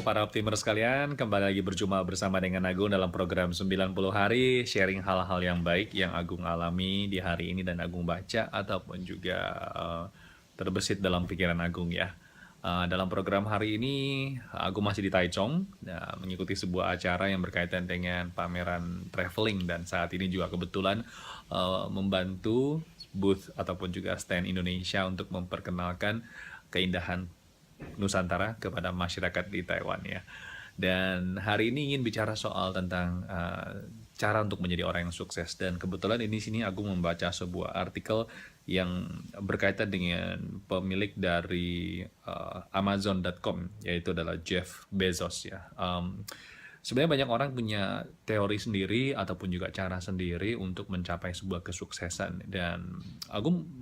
para optimers sekalian, kembali lagi berjumpa bersama dengan Agung dalam program 90 hari, sharing hal-hal yang baik yang Agung alami di hari ini dan Agung baca ataupun juga terbesit dalam pikiran Agung ya. Dalam program hari ini, Agung masih di Taichung, mengikuti sebuah acara yang berkaitan dengan pameran traveling dan saat ini juga kebetulan membantu booth ataupun juga stand Indonesia untuk memperkenalkan keindahan Nusantara kepada masyarakat di Taiwan ya. Dan hari ini ingin bicara soal tentang cara untuk menjadi orang yang sukses dan kebetulan ini sini aku membaca sebuah artikel yang berkaitan dengan pemilik dari Amazon.com yaitu adalah Jeff Bezos ya. Sebenarnya banyak orang punya teori sendiri ataupun juga cara sendiri untuk mencapai sebuah kesuksesan dan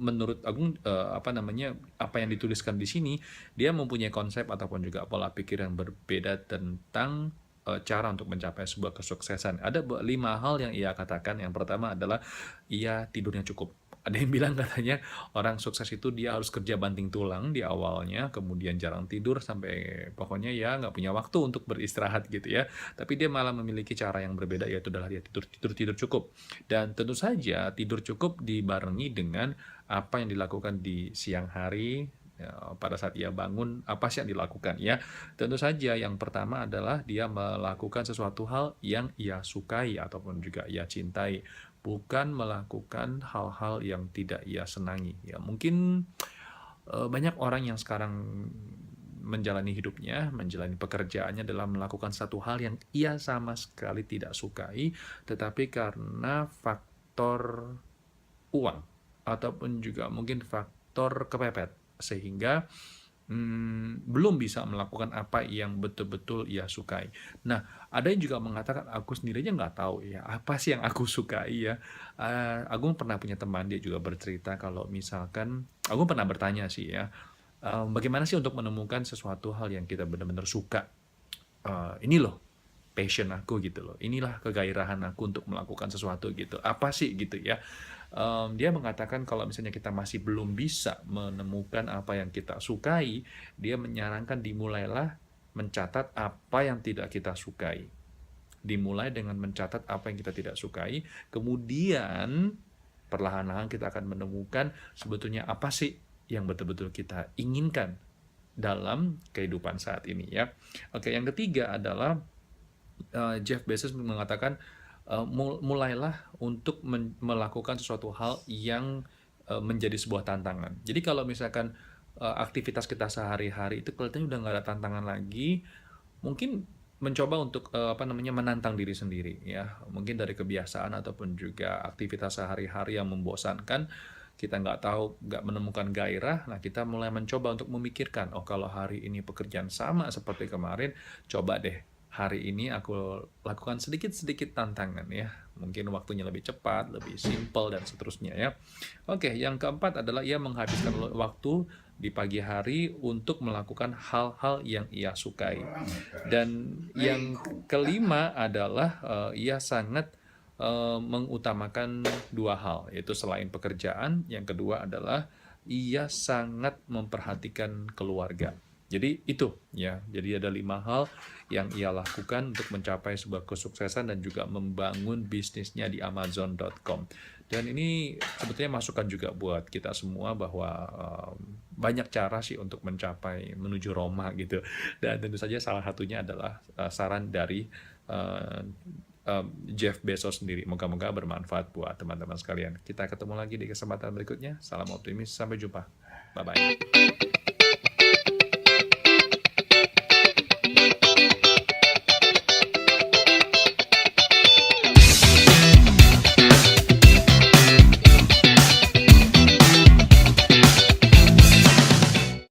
menurut Agung apa yang dituliskan di sini dia mempunyai konsep ataupun juga pola pikir yang berbeda tentang cara untuk mencapai sebuah kesuksesan. Ada 5 hal yang ia katakan. Yang pertama adalah ia tidurnya cukup. Ada yang bilang katanya orang sukses itu dia harus kerja banting tulang di awalnya, kemudian jarang tidur sampai pokoknya ya nggak punya waktu untuk beristirahat gitu ya. Tapi dia malah memiliki cara yang berbeda yaitu adalah dia tidur cukup. Dan tentu saja tidur cukup dibarengi dengan apa yang dilakukan di siang hari. Ya, pada saat ia bangun, apa sih yang dilakukan ya? Tentu saja yang pertama adalah dia melakukan sesuatu hal yang ia sukai ataupun juga ia cintai, bukan melakukan hal-hal yang tidak ia senangi. Ya, mungkin banyak orang yang sekarang menjalani hidupnya, menjalani pekerjaannya dalam melakukan satu hal yang ia sama sekali tidak sukai, tetapi karena faktor uang ataupun juga mungkin faktor kepepet sehingga belum bisa melakukan apa yang betul-betul ia sukai. Nah, ada yang juga mengatakan aku sendiri aja nggak tahu ya apa sih yang aku sukai ya. Agung pernah punya teman dia juga bercerita kalau misalkan Agung pernah bertanya sih ya, bagaimana sih untuk menemukan sesuatu hal yang kita benar-benar suka. Ini loh passion aku gitu loh. Inilah kegairahan aku untuk melakukan sesuatu gitu. Apa sih gitu ya? Dia mengatakan kalau misalnya kita masih belum bisa menemukan apa yang kita sukai, dia menyarankan dimulailah mencatat apa yang tidak kita sukai. Dimulai dengan mencatat apa yang kita tidak sukai, kemudian perlahan-lahan kita akan menemukan sebetulnya apa sih yang betul-betul kita inginkan dalam kehidupan saat ini ya. Oke, yang ketiga adalah Jeff Bezos mengatakan mulailah untuk melakukan sesuatu hal yang menjadi sebuah tantangan. Jadi kalau misalkan aktivitas kita sehari-hari itu kelihatannya udah nggak ada tantangan lagi, mungkin mencoba untuk menantang diri sendiri ya. Mungkin dari kebiasaan ataupun juga aktivitas sehari-hari yang membosankan, kita nggak menemukan gairah, nah kita mulai mencoba untuk memikirkan, oh kalau hari ini pekerjaan sama seperti kemarin, coba deh hari ini aku lakukan sedikit-sedikit tantangan ya. Mungkin waktunya lebih cepat, lebih simple dan seterusnya ya. Oke, yang keempat adalah ia menghabiskan waktu di pagi hari untuk melakukan hal-hal yang ia sukai. Dan yang kelima adalah ia sangat mengutamakan 2 hal, yaitu selain pekerjaan, yang kedua adalah ia sangat memperhatikan keluarga. Jadi itu ya, jadi ada 5 hal yang ia lakukan untuk mencapai sebuah kesuksesan dan juga membangun bisnisnya di Amazon.com. Dan ini sebetulnya masukan juga buat kita semua bahwa banyak cara sih untuk mencapai menuju Roma gitu. Dan tentu saja salah satunya adalah saran dari Jeff Bezos sendiri. Moga-moga bermanfaat buat teman-teman sekalian. Kita ketemu lagi di kesempatan berikutnya. Salam optimis, sampai jumpa. Bye-bye.